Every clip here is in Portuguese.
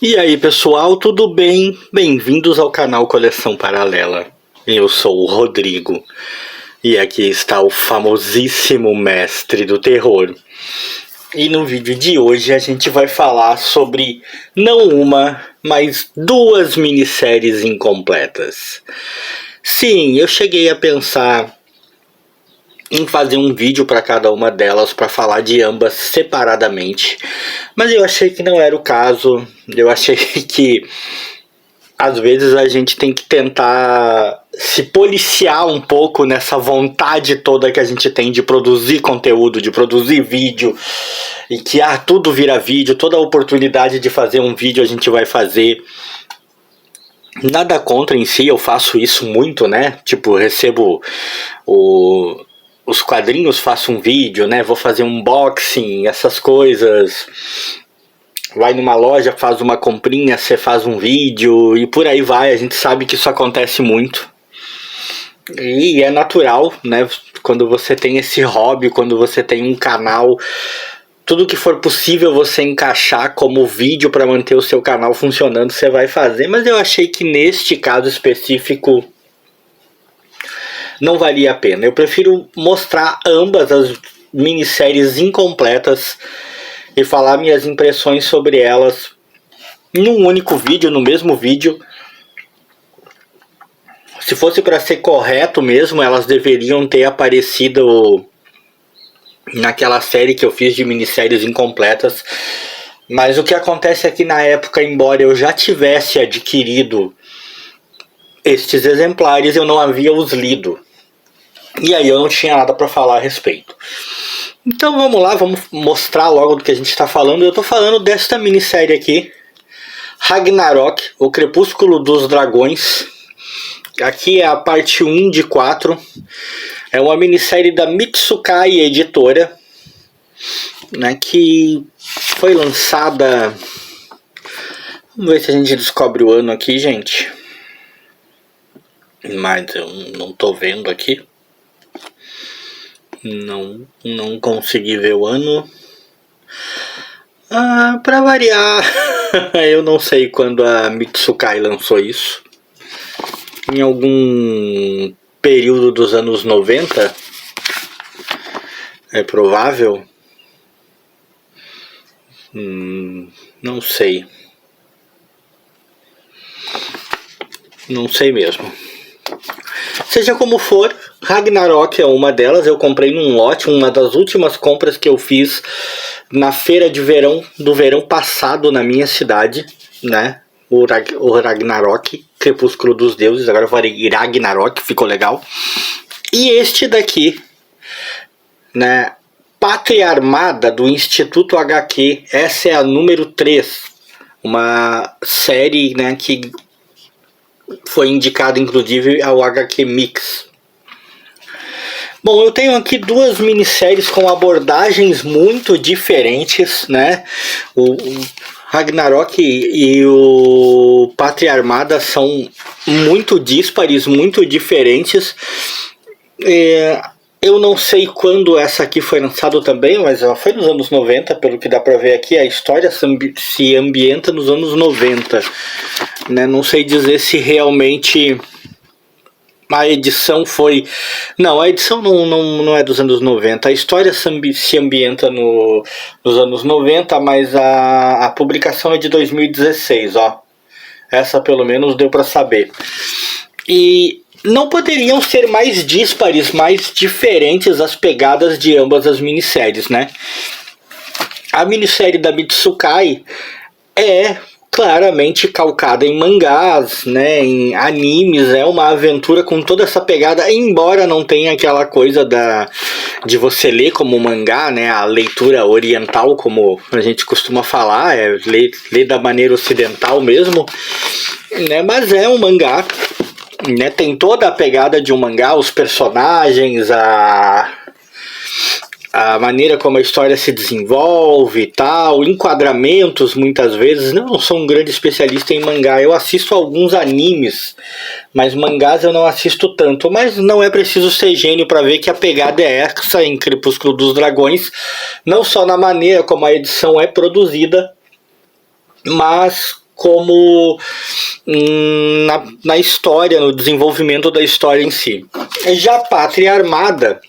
E aí pessoal, tudo bem? Bem-vindos ao canal Coleção Paralela. Eu sou o Rodrigo e aqui está o famosíssimo mestre do terror. E no vídeo de hoje a gente vai falar sobre não uma, mas duas minisséries incompletas. Sim, eu cheguei a pensar em fazer um vídeo para cada uma delas para falar de ambas separadamente, mas eu achei que não era o caso. Eu achei que às vezes a gente tem que tentar se policiar um pouco nessa vontade toda que a gente tem de produzir conteúdo, de produzir vídeo, e que tudo vira vídeo, toda oportunidade de fazer um vídeo a gente vai fazer. Nada contra em si, eu faço isso muito, né? Tipo, recebo os quadrinhos, faço um vídeo, né? Vou fazer um unboxing, essas coisas. Vai numa loja, faz uma comprinha, você faz um vídeo e por aí vai. A gente sabe que isso acontece muito. E é natural, né? Quando você tem esse hobby, quando você tem um canal, tudo que for possível você encaixar como vídeo para manter o seu canal funcionando, você vai fazer. Mas eu achei que neste caso específico não valia a pena. Eu prefiro mostrar ambas as minisséries incompletas e falar minhas impressões sobre elas num único vídeo, no mesmo vídeo. Se fosse para ser correto mesmo, elas deveriam ter aparecido naquela série que eu fiz de minisséries incompletas. Mas o que acontece é que na época, embora eu já tivesse adquirido estes exemplares, eu não havia os lido. E aí eu não tinha nada para falar a respeito. Então vamos lá, vamos mostrar logo do que a gente está falando. Eu estou falando desta minissérie aqui, Ragnarok, o Crepúsculo dos Dragões. Aqui é a parte 1 de 4. É uma minissérie da Mitsukai Editora, né, que foi lançada... Vamos ver se a gente descobre o ano aqui, gente. Mas eu não estou vendo aqui. Não consegui ver o ano. Pra variar, eu não sei quando a Mitsukai lançou isso. Em algum período dos anos 90. É provável. Não sei. Não sei mesmo. Seja como for, Ragnarok é uma delas. Eu comprei num lote, uma das últimas compras que eu fiz na feira de verão do verão passado na minha cidade, né? O Ragnarok, Crepúsculo dos Deuses. Agora eu falei Ragnarok, ficou legal. E este daqui, né? Pátria Armada, do Instituto HQ. Essa é a número 3. Uma série, né, que foi indicado inclusive ao HQ Mix. Bom, eu tenho aqui duas minisséries com abordagens muito diferentes, né? O Ragnarok e o Pátria Armada são muito díspares, muito diferentes. Eu não sei quando essa aqui foi lançada também, mas ela foi nos anos 90, pelo que dá pra ver aqui. A história se ambienta nos anos 90. Né? Não sei dizer se realmente a edição foi... Não, a edição não é dos anos 90. A história se ambienta nos anos 90, mas a publicação é de 2016, ó. Essa pelo menos deu pra saber. E não poderiam ser mais díspares, mais diferentes as pegadas de ambas as minisséries, né? A minissérie da Mitsukai é claramente calcada em mangás, né, em animes. É uma aventura com toda essa pegada, embora não tenha aquela coisa de você ler como mangá, né, a leitura oriental, como a gente costuma falar, ler da maneira ocidental mesmo, né, mas é um mangá, né, tem toda a pegada de um mangá, os personagens, a maneira como a história se desenvolve e tal, enquadramentos muitas vezes. Não sou um grande especialista em mangá, eu assisto alguns animes, mas mangás eu não assisto tanto. Mas não é preciso ser gênio para ver que a pegada é essa em Crepúsculo dos Dragões, não só na maneira como a edição é produzida, mas como na história, no desenvolvimento da história em si. Já Pátria Armada,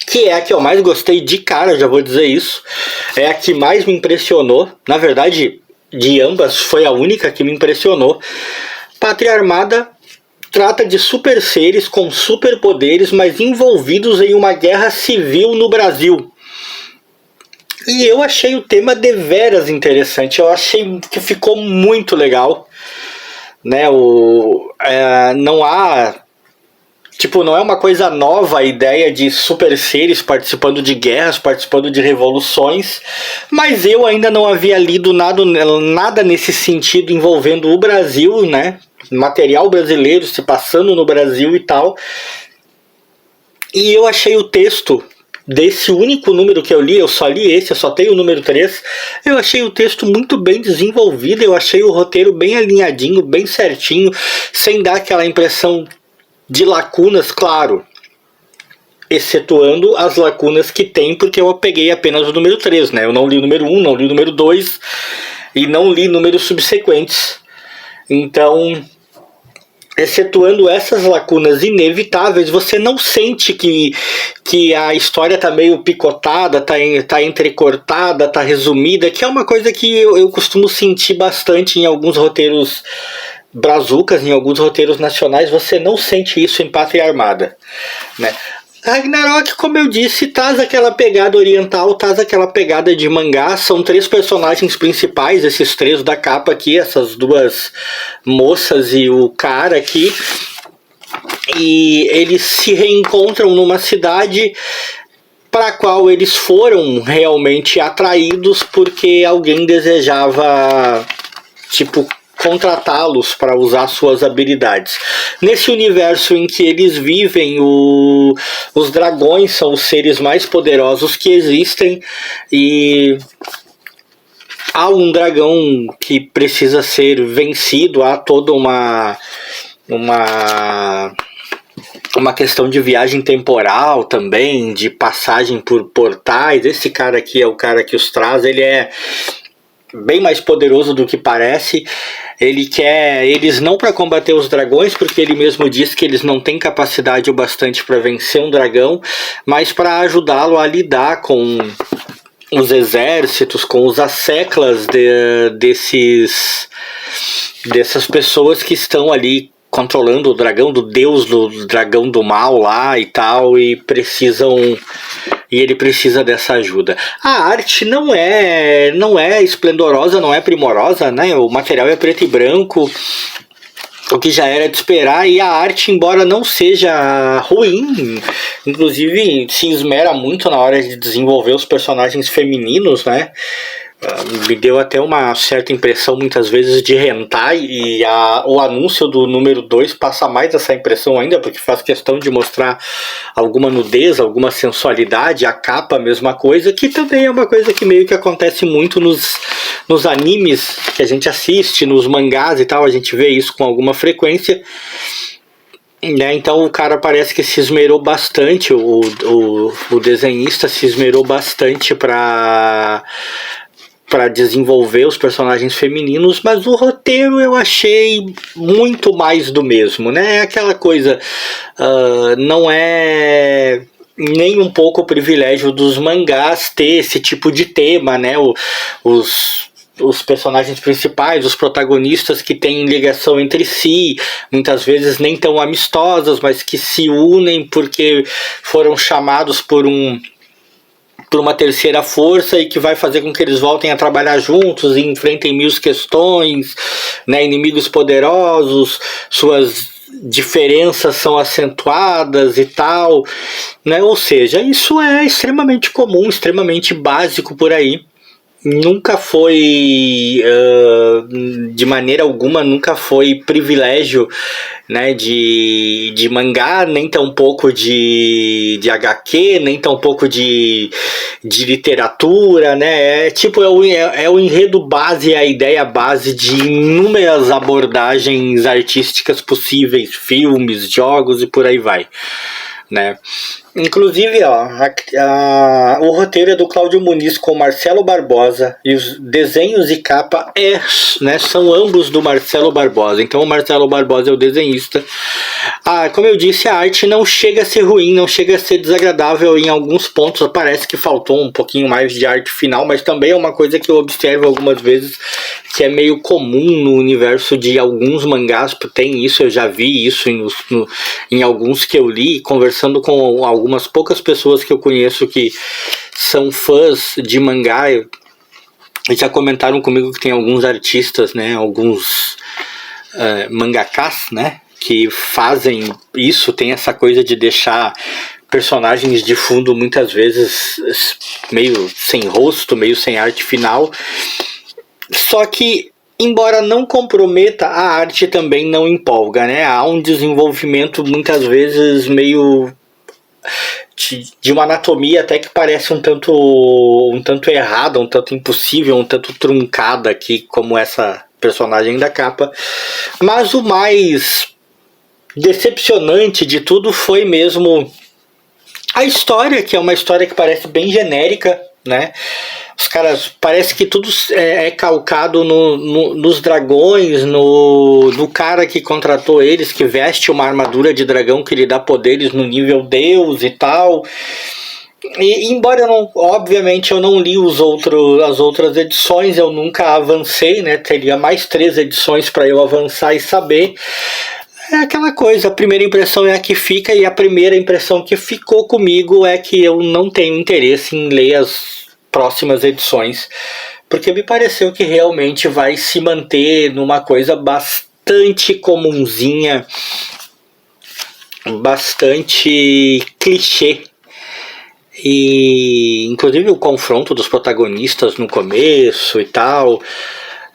que é a que eu mais gostei de cara, já vou dizer isso, é a que mais me impressionou. Na verdade, de ambas, foi a única que me impressionou. Pátria Armada trata de super seres com superpoderes, mas envolvidos em uma guerra civil no Brasil. E eu achei o tema deveras interessante, eu achei que ficou muito legal, né? Não há, tipo, não é uma coisa nova a ideia de super seres participando de guerras, participando de revoluções, mas eu ainda não havia lido nada nesse sentido envolvendo o Brasil, né? Material brasileiro se passando no Brasil e tal. E eu achei o texto desse único número que eu li, eu só li esse, eu só tenho o número 3, eu achei o texto muito bem desenvolvido, eu achei o roteiro bem alinhadinho, bem certinho, sem dar aquela impressão de lacunas, claro, excetuando as lacunas que tem, porque eu peguei apenas o número 3, né? Eu não li o número 1, não li o número 2 e não li números subsequentes. Então, excetuando essas lacunas inevitáveis, você não sente que a história tá meio picotada, tá entrecortada, tá resumida, que é uma coisa que eu costumo sentir bastante em alguns roteiros brazucas, em alguns roteiros nacionais. Você não sente isso em Pátria Armada, né? Ragnarok, como eu disse, traz aquela pegada oriental, traz aquela pegada de mangá. São 3 personagens principais, esses 3 da capa aqui, essas 2 moças e o cara aqui. E eles se reencontram numa cidade para a qual eles foram realmente atraídos porque alguém desejava, tipo, contratá-los para usar suas habilidades. Nesse universo em que eles vivem, os dragões são os seres mais poderosos que existem, e há um dragão que precisa ser vencido, há toda uma questão de viagem temporal também, de passagem por portais. Esse cara aqui é o cara que os traz, ele é bem mais poderoso do que parece. Ele quer eles não para combater os dragões, porque ele mesmo diz que eles não têm capacidade o bastante para vencer um dragão, mas para ajudá-lo a lidar com os exércitos, com os asseclas dessas pessoas que estão ali controlando o dragão, do deus do dragão do mal lá e tal, e ele precisa dessa ajuda. A arte não é esplendorosa, não é primorosa, né? O material é preto e branco, o que já era de esperar, e a arte, embora não seja ruim, inclusive se esmera muito na hora de desenvolver os personagens femininos, né? Me deu até uma certa impressão muitas vezes de hentai, e o anúncio do número 2 passa mais essa impressão ainda, porque faz questão de mostrar alguma nudez, alguma sensualidade. A capa, a mesma coisa, que também é uma coisa que meio que acontece muito nos animes que a gente assiste, nos mangás e tal, a gente vê isso com alguma frequência, né? Então o cara parece que se esmerou bastante, o desenhista se esmerou bastante para desenvolver os personagens femininos, mas o roteiro eu achei muito mais do mesmo, né? É aquela coisa, não é nem um pouco o privilégio dos mangás ter esse tipo de tema, né? Os personagens principais, os protagonistas que têm ligação entre si, muitas vezes nem tão amistosas, mas que se unem porque foram chamados por uma terceira força, e que vai fazer com que eles voltem a trabalhar juntos e enfrentem mil questões, né? Inimigos poderosos, suas diferenças são acentuadas e tal, né? Ou seja, isso é extremamente comum, extremamente básico por aí. Nunca foi, de maneira alguma, nunca foi privilégio, né, de mangá, nem tampouco de HQ, nem tampouco de literatura, né? É o enredo base, a ideia base de inúmeras abordagens artísticas possíveis, filmes, jogos e por aí vai, né? Inclusive, ó, o roteiro é do Cláudio Muniz com Marcelo Barbosa e os desenhos e capa né, são ambos do Marcelo Barbosa. Então o Marcelo Barbosa é o desenhista. Como eu disse, a arte não chega a ser ruim, não chega a ser desagradável em alguns pontos. Parece que faltou um pouquinho mais de arte final, mas também é uma coisa que eu observo algumas vezes que é meio comum no universo de alguns mangás. Tem isso, eu já vi isso em alguns que eu li, conversando com algumas poucas pessoas que eu conheço que são fãs de mangá. E já comentaram comigo que tem alguns artistas, né, alguns mangakás, né, que fazem isso, tem essa coisa de deixar personagens de fundo muitas vezes meio sem rosto, meio sem arte final. Só que, embora não comprometa, a arte também não empolga, né? Há um desenvolvimento muitas vezes meio de uma anatomia até que parece um tanto errada, um tanto impossível, um tanto truncada aqui, como essa personagem da capa. Mas o mais decepcionante de tudo foi mesmo a história, que é uma história que parece bem genérica, né? Os caras, parece que tudo é calcado nos dragões, no cara que contratou eles, que veste uma armadura de dragão que lhe dá poderes no nível Deus e tal. E embora obviamente eu não li as outras edições, eu nunca avancei, né? Teria mais 3 edições para eu avançar e saber. É aquela coisa, a primeira impressão é a que fica, e a primeira impressão que ficou comigo é que eu não tenho interesse em ler as próximas edições, porque me pareceu que realmente vai se manter numa coisa bastante comunzinha, bastante clichê. E inclusive o confronto dos protagonistas no começo e tal,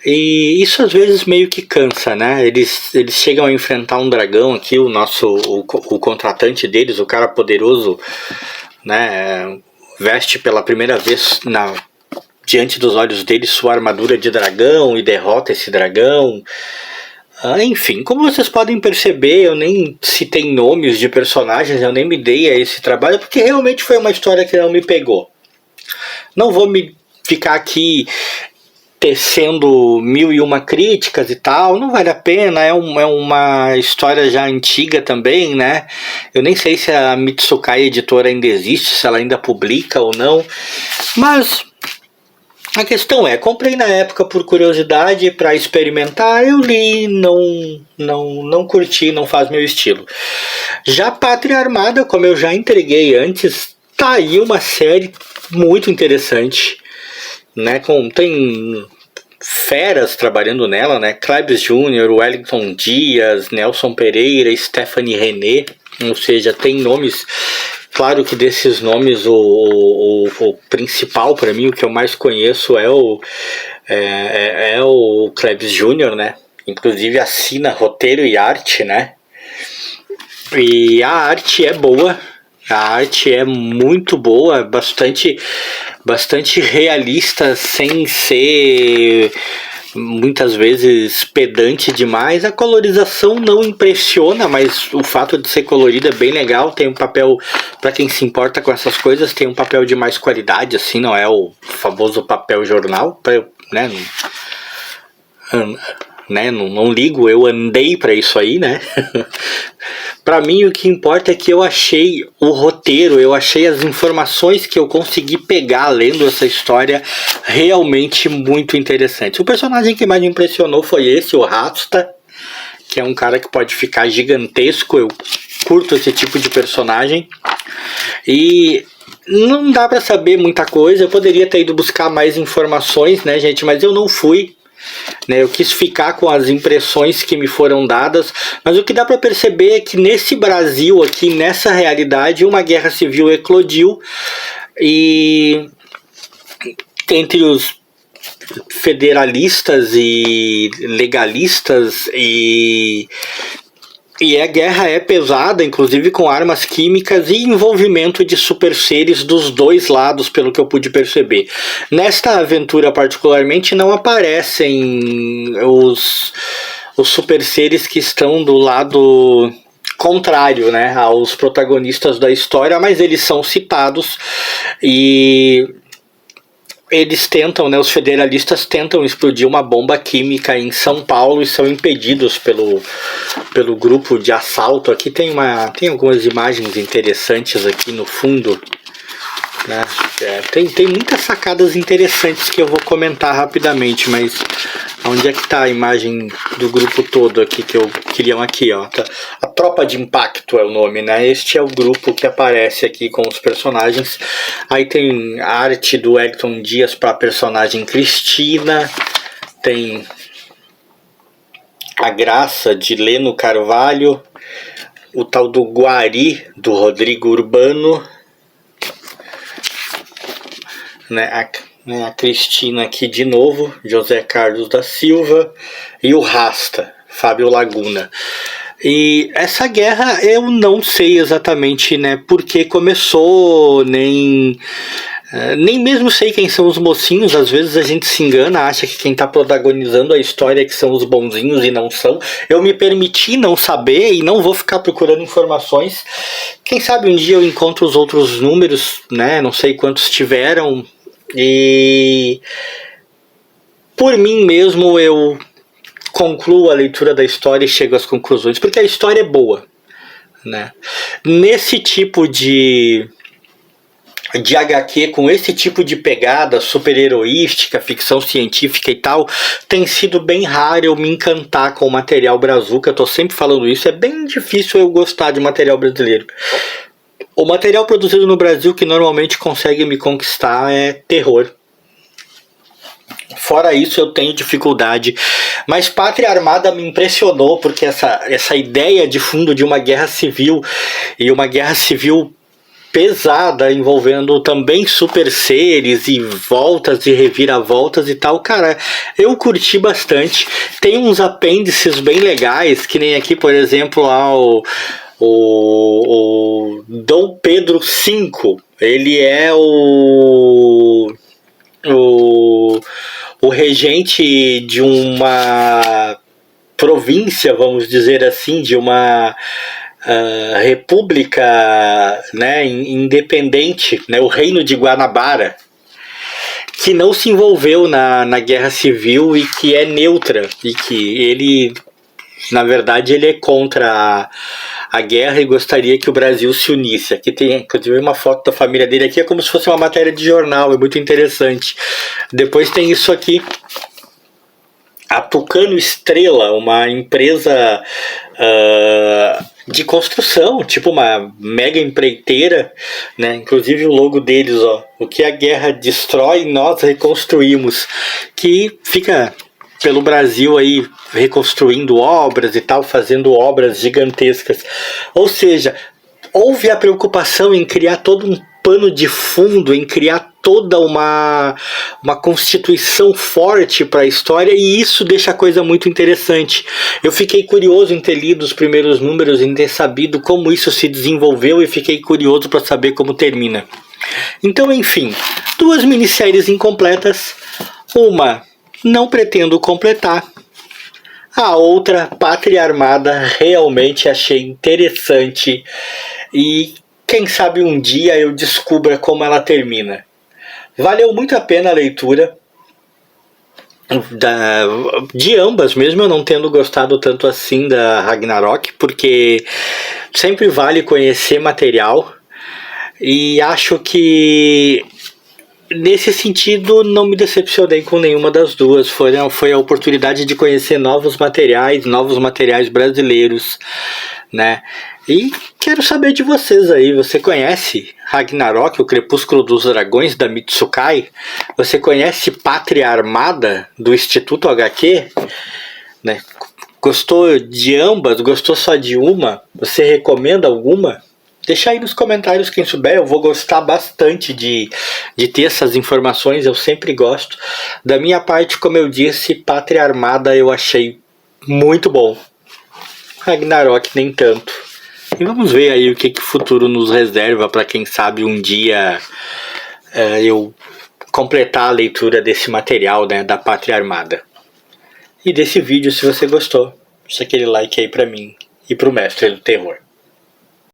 e isso às vezes meio que cansa, né? Eles chegam a enfrentar um dragão aqui, o contratante deles, o cara poderoso, né? Veste pela primeira vez diante dos olhos deles sua armadura de dragão e derrota esse dragão. Enfim, como vocês podem perceber, eu nem citei nomes de personagens, eu nem me dei a esse trabalho, porque realmente foi uma história que não me pegou. Não vou me ficar aqui tecendo 1001 críticas e tal, não vale a pena, é uma história já antiga também, né? Eu nem sei se a Mitsukai Editora ainda existe, se ela ainda publica ou não, mas a questão é, comprei na época por curiosidade, para experimentar, eu li, não curti, não faz meu estilo. Já Pátria Armada, como eu já entreguei antes, tá aí uma série muito interessante, né? Tem feras trabalhando nela, né? Klebs Jr., Wellington Dias, Nelson Pereira, Stephanie René, ou seja, tem nomes. Claro que desses nomes o principal para mim, o que eu mais conheço é o Klebs Jr., né? Inclusive assina roteiro e arte, né? E a arte é boa. A arte é muito boa, bastante realista, sem ser muitas vezes pedante demais. A colorização não impressiona, mas o fato de ser colorida é bem legal. Tem um papel, para quem se importa com essas coisas, tem um papel de mais qualidade, assim, não é o famoso papel jornal, né? Não ligo, eu andei para isso aí, né? Para mim o que importa é que eu achei o roteiro, eu achei as informações que eu consegui pegar lendo essa história realmente muito interessantes. O personagem que mais me impressionou foi esse, o Rasta, que é um cara que pode ficar gigantesco. Eu curto esse tipo de personagem. E não dá para saber muita coisa, eu poderia ter ido buscar mais informações, né, gente, mas eu não fui. Eu quis ficar com as impressões que me foram dadas, mas o que dá para perceber é que nesse Brasil aqui, nessa realidade, uma guerra civil eclodiu, e entre os federalistas e legalistas, e a guerra é pesada, inclusive com armas químicas e envolvimento de super seres dos dois lados, pelo que eu pude perceber. Nesta aventura particularmente não aparecem os super seres que estão do lado contrário, né, aos protagonistas da história, mas eles são citados e eles tentam, né, os federalistas tentam explodir uma bomba química em São Paulo e são impedidos pelo grupo de assalto. Aqui tem algumas imagens interessantes aqui no fundo, né? Tem muitas sacadas interessantes que eu vou comentar rapidamente, mas onde é que tá a imagem do grupo todo aqui que eu queria? Aqui, ó, tá. A Tropa de Impacto é o nome, né? Este é o grupo que aparece aqui com os personagens. Aí tem a arte do Wellington Dias para a personagem Cristina, tem a Graça de Leno Carvalho, o tal do Guari do Rodrigo Urbano, né, a Cristina aqui de novo, José Carlos da Silva, e o Rasta, Fábio Laguna. E essa guerra eu não sei exatamente, né, por que começou, nem mesmo sei quem são os mocinhos. Às vezes a gente se engana, acha que quem está protagonizando a história é que são os bonzinhos e não são. Eu me permiti não saber e não vou ficar procurando informações. Quem sabe um dia eu encontro os outros números, né? Não sei quantos tiveram. E por mim mesmo eu concluo a leitura da história e chego às conclusões, porque a história é boa, né? Nesse tipo de HQ, com esse tipo de pegada super-heroística, ficção científica e tal, tem sido bem raro eu me encantar com o material brazuca. Eu tô sempre falando isso, é bem difícil eu gostar de material brasileiro. O material produzido no Brasil que normalmente consegue me conquistar é terror. Fora isso eu tenho dificuldade. Mas Pátria Armada me impressionou, porque essa ideia de fundo de uma guerra civil, e uma guerra civil pesada, envolvendo também super seres e voltas e reviravoltas e tal, cara, eu curti bastante. Tem uns apêndices bem legais, que nem aqui, por exemplo, o Dom Pedro V. Ele é o regente de uma província, vamos dizer assim, de uma república, né, independente, né, o Reino de Guanabara, que não se envolveu na guerra civil e que é neutra, e que ele, na verdade, ele é contra a guerra e gostaria que o Brasil se unisse. Aqui tem, inclusive, uma foto da família dele. Aqui é como se fosse uma matéria de jornal, é muito interessante. Depois tem isso aqui, a Tucano Estrela, uma empresa de construção, tipo uma mega empreiteira, né? Inclusive o logo deles, ó, o que a guerra destrói, nós reconstruímos, que fica pelo Brasil aí reconstruindo obras e tal, fazendo obras gigantescas. Ou seja, houve a preocupação em criar todo um pano de fundo, em criar toda uma constituição forte para a história, e isso deixa a coisa muito interessante. Eu fiquei curioso em ter lido os primeiros números, em ter sabido como isso se desenvolveu, e fiquei curioso para saber como termina. Então, enfim, 2 minisséries incompletas, uma não pretendo completar, a outra, Pátria Armada, realmente achei interessante, e quem sabe um dia eu descubra como ela termina. Valeu muito a pena a leitura de ambas, mesmo eu não tendo gostado tanto assim da Ragnarok, porque sempre vale conhecer material, e acho que nesse sentido não me decepcionei com nenhuma das duas. Foi a oportunidade de conhecer novos materiais brasileiros, né? E quero saber de vocês aí. Você conhece Ragnarok, o Crepúsculo dos Dragões, da Mitsukai? Você conhece Pátria Armada, do Instituto HQ? Né? Gostou de ambas? Gostou só de uma? Você recomenda alguma? Deixa aí nos comentários quem souber, eu vou gostar bastante de ter essas informações, eu sempre gosto. Da minha parte, como eu disse, Pátria Armada eu achei muito bom. Ragnarok nem tanto. E vamos ver aí o que o futuro nos reserva para quem sabe um dia eu completar a leitura desse material, né, da Pátria Armada. E desse vídeo, se você gostou, deixa aquele like aí pra mim e pro Mestre do Terror.